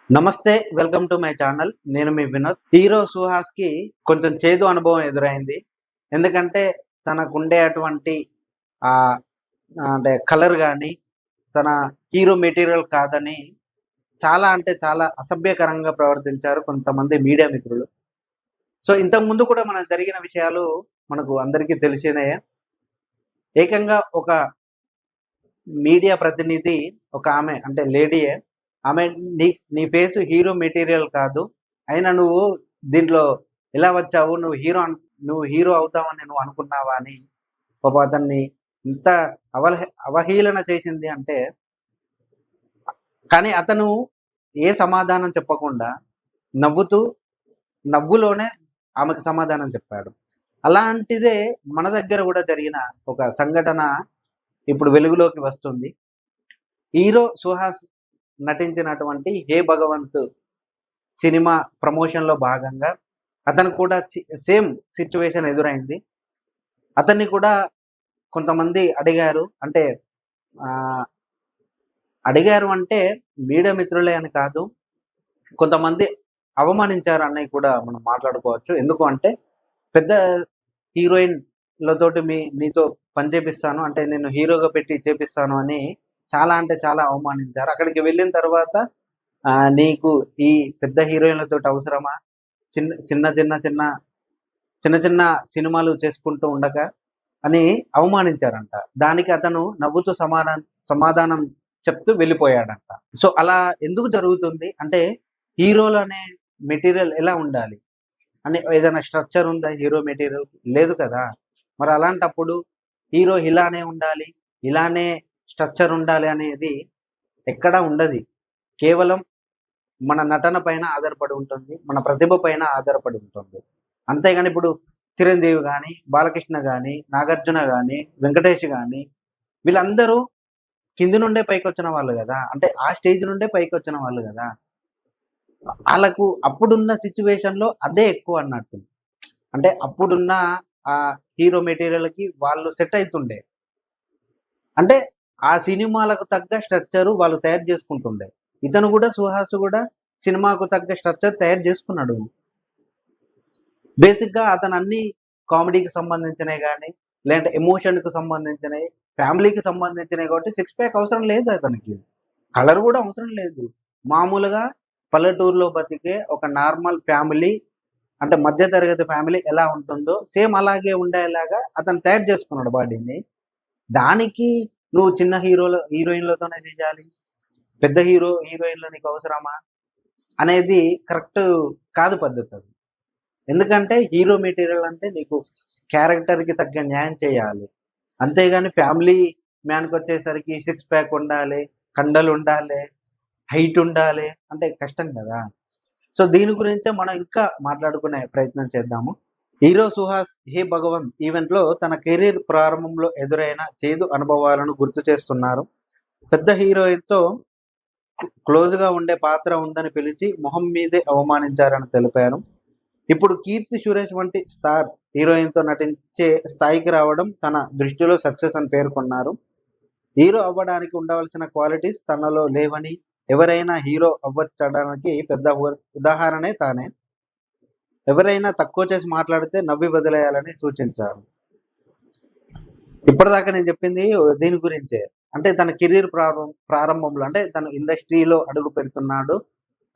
నమస్తే, welcome to my channel. నేను మీ Vinod. Hero Suhas కి కొంచెం చేదు అనుభవం ఎదురైంది. ఎందుకంటే తనకుండే అటువంటి ఆ అంటే కలర్ గాని, తన హీరో మెటీరియల్ కాదని చాలా అంటే చాలా అసభ్యకరంగా ప్రవర్తించారు కొంతమంది మీడియా మిత్రులు. సో ఇంతకు ముందు కూడా మనకు జరిగిన విషయాలు మనకు అందరికీ తెలిసినయే. ఏకంగా ఒక మీడియా ప్రతినిధి, ఒక ఆమె అంటే లేడీయే, ఆమె నీ నీ ఫేసు హీరో మెటీరియల్ కాదు. అయినా నువ్వు దీంట్లో ఎలా వచ్చావు? నువ్వు హీరో అవుతావని నువ్వు అనుకున్నావా? అని పాపం అతన్ని ఇంత అవహేళన చేసింది అంటే, కానీ అతను ఏ సమాధానం చెప్పకుండా నవ్వుతూ, నవ్వులోనే ఆమెకు సమాధానం చెప్పాడు. అలాంటిదే మన దగ్గర కూడా జరిగిన ఒక సంఘటన ఇప్పుడు వెలుగులోకి వస్తుంది. హీరో సుహాస్ నటించినటువంటి 'హే భగవంత్' సినిమా ప్రమోషన్‌లో భాగంగా అతనికి కూడా సేమ్ సిట్యుయేషన్ ఎదురైంది. అతన్ని కూడా కొంతమంది అడిగారు. అంటే ఆహ్, అడిగారు అంటే మీడియా మిత్రులే అని కాదు. కొంతమంది అవమానించారు అన్నయి కూడా మనం మాట్లాడుకోవచ్చు. ఎందుకు అంటే పెద్ద హీరోయిన్‌లతోటి నీతో పని చేపిస్తాను, అంటే నిన్ను హీరోగా పెట్టి చేపిస్తాను అని చాలా అంటే చాలా అవమానించారు. అక్కడికి వెళ్ళిన తర్వాత నీకు ఈ పెద్ద హీరోయిన్‌లతోటి అవసరమా? చిన్న చిన్న చిన్న చిన్న చిన్న చిన్న సినిమాలు చేసుకుంటూ ఉండగా అని అవమానించారంట. దానికి అతను నవ్వుతూ సమాధానం చెప్తూ వెళ్ళిపోయాడంట. సో అలా ఎందుకు జరుగుతుంది అంటే, హీరోలనే మెటీరియల్ ఎలా ఉండాలి అని ఏదైనా స్ట్రక్చర్ ఉందా హీరో మెటీరియల్? లేదు కదా! మరి అలాంటప్పుడు హీరో ఇలానే ఉండాలి, ఇలానే స్ట్రక్చర్ ఉండాలి అనేది ఎక్కడా ఉండది. కేవలం మన నటన పైన ఆధారపడి ఉంటుంది. మన ప్రతిభ పైన ఆధారపడి ఉంటుంది. అంతేగాని ఇప్పుడు 'చిరంజీవి' గాని, 'బాలకృష్ణ' గాని, 'నాగార్జున' గాని, 'వెంకటేష్' గాని వీళ్ళందరూ కింది నుండే పైకొచ్చిన వాళ్ళు గదా! అంటే ఆ స్టేజ్ నుండే పైకొచ్చిన వాళ్ళు గదా! ఆళ్ళకు అప్పుడున్న సిట్యుయేషన్‌లో అదే ఎక్కువన్నట్టు. అంటే అప్పుడున్న హీరో మెటీరియల్‌కి వాళ్ళు సెట్ అయితుండే. అంటే ఆ సినిమాలకు తగ్గ స్ట్రక్చరు వాళ్ళు తయారు జేసుకుంటుండే. ఇతను గూడా 'సుహాస్' గూడా సినిమాకు తగ్గ స్ట్రక్చర్ తయారు జేసుకున్నాడు. బేసిక్‌గా అతను అన్ని కామెడీకి సంబంధించినయి గాని, లేదంటే ఎమోషన్‌కి సంబంధించినయి, ఫ్యామిలీకి సిక్స్ ప్యాక్ అవసరం లేదు అతనికి. కలర్ గూడా అవసరం లేదు. మామూలుగా పల్లెటూరులో బతికే ఒక నార్మల్ ఫ్యామిలీ, అంటే మధ్య తరగతి ఫ్యామిలీ ఎలా ఉంటుందో సేమ్ అలాగే ఉండేలాగా అతను తయారు చేసుకున్నాడు బాడీని. దానికి నువ్వు చిన్న హీరోయిన్‌లతోనే చేయాలి. పెద్ద హీరోయిన్‌లు నీకు అవసరమా? అనేది కరెక్ట్ కాదు పద్ధతది. ఎందుకంటే హీరో మెటీరియల్ అంటే నీకు క్యారెక్టర్‌కి తగ్గ న్యాయం చేయాలి. అంతేగాని ఫ్యామిలీ మ్యాన్‌కొచ్చేసరికి సిక్స్ ప్యాక్ ఉండాలి, కండలుండాలి, హైట్ ఉండాలి అంటే కష్టం గదా! సో దీని గురించే మనం ఇంకా మాట్లాడుకునే ప్రయత్నం చేద్దాము. హీరో సుహాస్ 'హే భగవంత్' ఈవెంట్‌లో తన కెరీర్ ప్రారంభంలో ఎదురైన చేదు అనుభవాలను గుర్తు చేస్తున్నారు. పెద్ద హీరోయిన్‌తో క్లోజ్‌గా ఉండే పాత్ర ఉందని పిలిచి మొహం మీదే అవమానించారని తెలిపారు. ఇప్పుడు 'కీర్తి సురేష్' వంటి స్టార్ హీరోయిన్‌తో నటించే స్థాయికి రావడం తన దృష్టిలో సక్సెస్ అని పేర్కొన్నారు. హీరో అవ్వడానికి ఉండవలసిన క్వాలిటీస్ తనలో లేవని, ఎవరైనా హీరో అవ్వచ్చడానికి పెద్ద ఉదాహరణే తానే. ఎవరైనా తక్కువ చేసి మాట్లాడితే నవ్వి వదిలేయాలని సూచించారు. ఇప్పటిదాకా నేను చెప్పింది దీని గురించే. అంటే తన కెరీర్ ప్రారంభంలో, అంటే తను ఇండస్ట్రీలో అడుగు పెడుతున్నాడు.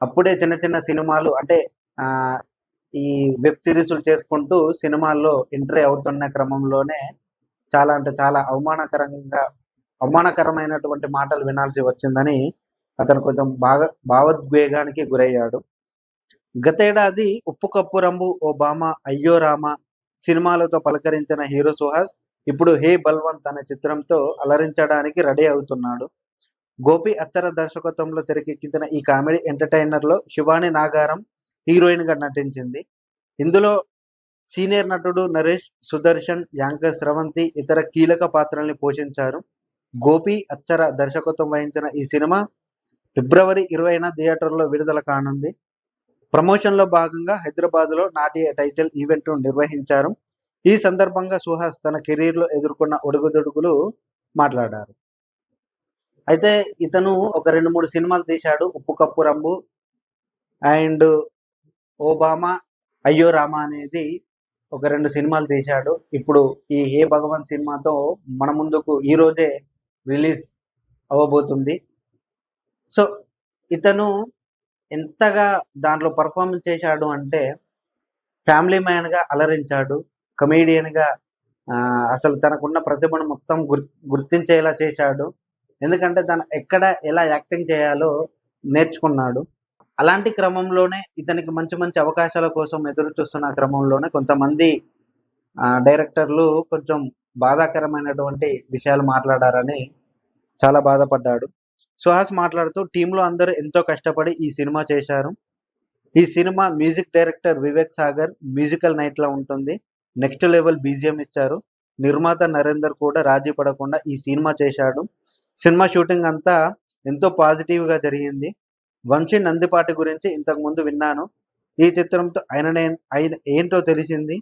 అప్పుడే చిన్న చిన్న సినిమాలు, అంటే ఆహ్, ఈ వెబ్ సీరీస్‌లు చేసుకుంటూ సినిమాల్లో ఎంట్రీ అవుతున్న క్రమంలోనే చాలా అంటే చాలా అవమానకరమైనటువంటి మాటలు వినాల్సి వచ్చిందని అతను కొంచెం బాగా భావోద్వేగానికి గురయ్యాడు. గతేడాది 'ఉప్పు కప్పు రంబు ఓ భామ అయ్యో రామ' సినిమాలతో పలకరించిన హీరో సుహాస్ ఇప్పుడు 'హే బల్వంత్' అనే చిత్రంతో అలరించడానికి రెడీ అవుతున్నాడు. గోపి అత్తర దర్శకత్వంలో తెరకెక్కించిన ఈ కామెడీ ఎంటర్‌టైనర్‌లో శివాని నాగారం హీరోయిన్‌గా నటించింది. ఇందులో సీనియర్ నటుడు నరేష్, సుదర్శన్, యాంకర్ స్రవంతి ఇతర కీలక పాత్రల్ని పోషించారు. గోపి అచ్చర దర్శకత్వం వహించిన ఈ సినిమా ఫిబ్రవరి 20న థియేటర్‌లో విడుదల కానుంది. ప్రమోషన్‌లో భాగంగా హైదరాబాద్‌లో నాటి టైటిల్ ఈవెంట్‌ను నిర్వహించారు. ఈ సందర్భంగా సుహాస్ తన కెరీర్‌లో ఎదుర్కొన్న ఒడుగుదొడుకులు మాట్లాడారు. అయితే ఇతను ఒక 2, 3 సినిమాలు తీశాడు. 'ఉప్పు కప్పు రంబు', అండ్ ఓబామా, అయ్యో రామా అనేది ఒక 2 సినిమాలు తీశాడు. ఇప్పుడు ఈ హే భగవంత్ సినిమాతో మన ముందుకు ఈరోజే రిలీజ్ అవ్వబోతుంది. సో ఇతను ఎంతగా దాంట్లో పర్ఫార్మెన్స్ చేశాడు అంటే ఫ్యామిలీ మ్యాన్గా అలరించాడు, కమేడియన్గా అసలు తనకున్న ప్రతిభను మొత్తం గుర్తించేలా చేశాడు. ఎందుకంటే తను ఎక్కడ ఎలా యాక్టింగ్ చేయాలో నేర్చుకున్నాడు. అలాంటి క్రమంలోనే ఇతనికి మంచి మంచి అవకాశాల కోసం ఎదురు చూస్తున్న క్రమంలోనే కొంతమంది డైరెక్టర్లు కొంచెం బాధాకరమైనటువంటి విషయాలు మాట్లాడారని చాలా బాధపడ్డాడు. సుహాస్ మాట్లాడుతూ టీంలో అందరూ ఎంతో కష్టపడి ఈ సినిమా చేశారు. ఈ cinema music director Vivek Sagar musical నైట్‌లా ఉంటుంది. నెక్స్ట్ లెవెల్ బీజీఎం ఇచ్చారు. నిర్మాత నరేందర్ కూడా రాజీ పడకుండా ఈ సినిమా చేశాడు. సినిమా షూటింగ్ అంతా ఎంతో పాజిటివ్‌గా జరిగింది. వంశీ నందిపాటి గురించి ఇంతకుముందు విన్నాను. ఈ చిత్రంతో ఆయన ఏంటో తెలిసింది.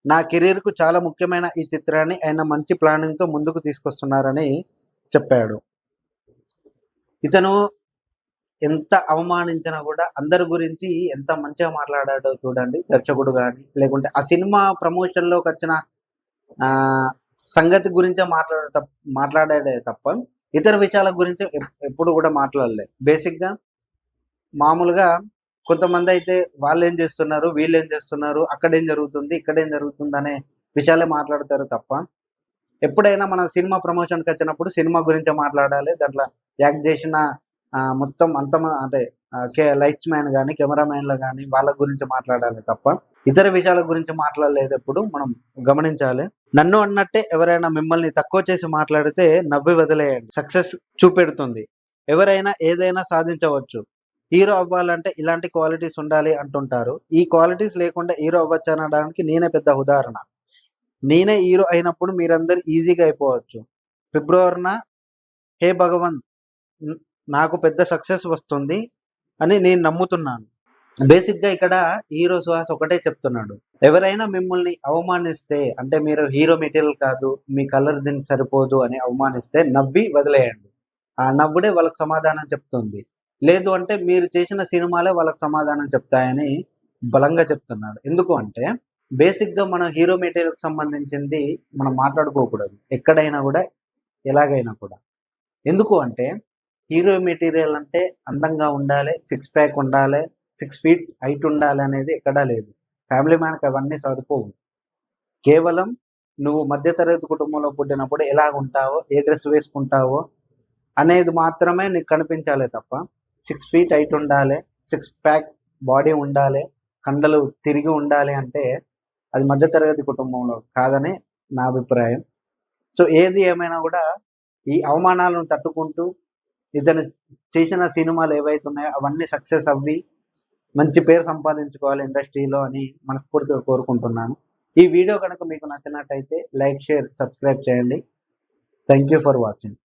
నా కెరీర్‌కు చాలా ముఖ్యమైన ఈ చిత్రాన్ని ఆయన మంచి ప్లానింగ్‌తో ముందుకు తీసుకొస్తున్నారని చెప్పాడు. ఇతను ఎంత అవమానించినా కూడా అందరి గురించి ఎంత మంచిగా మాట్లాడాడో చూడండి. దర్శకుడు గాని, లేకుంటే ఆ సినిమా ప్రమోషన్‌లోకొచ్చిన సంగతి గురించే మాట్లాడాడే తప్ప ఇతర విషయాల గురించి ఎప్పుడు కూడా మాట్లాడలే. బేసిక్‌గా మామూలుగా కొంతమందయితే వాళ్ళేం చేస్తున్నారు, వీళ్ళేం చేస్తున్నారు, అక్కడేం జరుగుతుంది, ఇక్కడేం జరుగుతుంది అనే విషయాలే మాట్లాడతారు తప్ప, ఎప్పుడైనా మన సినిమా ప్రమోషన్‌కొచ్చినప్పుడు సినిమా గురించే మాట్లాడాలి. దాంట్లో యాక్ట్ చేసిన మొత్తం అంటే లైట్స్ మ్యాన్ గాని, కెమెరామెన్‌లు గాని వాళ్ళ గురించి మాట్లాడాలి తప్ప, ఇతర విషయాల గురించి మాట్లాడలేదు ఎప్పుడు మనం గమనించాలి. నన్ను అన్నట్టే ఎవరైనా మిమ్మల్ని తక్కువ చేసి మాట్లాడితే నవ్వి వదిలేయండి. సక్సెస్ చూపెడుతుంది. ఎవరైనా ఏదైనా సాధించవచ్చు. హీరో అవ్వాలంటే ఇలాంటి క్వాలిటీస్ ఉండాలి అంటుంటారు. ఈ క్వాలిటీస్ లేకుండా హీరో అవ్వచ్చనడానికి నేనే పెద్ద ఉదాహరణ. నేనే హీరో అయినప్పుడు మీరందరూ ఈజీగా అయిపోవచ్చు. ఫిబ్రవరిన హే భగవంత్ నాకు పెద్ద సక్సెస్ వస్తుంది అని నేను నమ్ముతున్నాను. బేసిక్‌గా ఇక్కడ హీరో సుహాస్ ఒకటే చెప్తున్నాడు. ఎవరైనా మిమ్మల్ని అవమానిస్తే అంటే మీరు హీరో మెటీరియల్ కాదు, మీ కలర్ దీనికి సరిపోదు అని అవమానిస్తే నవ్వి వదిలేయండి. ఆ నవ్వుడే వాళ్ళకి సమాధానం చెప్తుంది. లేదు అంటే మీరు చేసిన సినిమాలే వాళ్ళకి సమాధానం చెప్తాయని బలంగా చెప్తున్నాడు. ఎందుకు అంటే బేసిక్‌గా మన హీరో మెటీరియల్‌కి సంబంధించింది మనం మాట్లాడుకోకూడదు. ఎక్కడైనా కూడా, ఎలాగైనా కూడా. ఎందుకు అంటే హీరో మెటీరియల్ అంటే అందంగా ఉండాలి, 6 ప్యాక్ ఉండాలి, 6 ఫీట్ హైట్ ఉండాలి అనేది ఎక్కడా లేదు. ఫ్యామిలీ మ్యాన్‌కి అవన్నీ సరిపోవు. కేవలం నువ్వు మధ్య తరగతి కుటుంబంలో పుట్టినప్పుడు ఎలాగుంటావో, ఏ డ్రెస్ వేసుకుంటావో అనేది మాత్రమే నీకు కనిపించాలే తప్ప 6 ఫీట్ హైట్ ఉండాలి, 6 ప్యాక్ బాడీ ఉండాలి, కండలు తిరిగి ఉండాలి అంటే అది మధ్య తరగతి కుటుంబంలో కాదని నా అభిప్రాయం. సో ఏది ఏమైనా కూడా ఈ అవమానాలను తట్టుకుంటూ ఇతను చేసిన సినిమాలు ఏవైతే ఉన్నాయో అవన్నీ సక్సెస్ అవ్వి మంచి పేరు సంపాదించుకోవాలి ఇండస్ట్రీలో అని మనస్ఫూర్తిగా కోరుకుంటున్నాను. ఈ వీడియో కనుక మీకు నచ్చినట్టయితే లైక్, షేర్, సబ్స్క్రైబ్ చేయండి. Thank you for watching.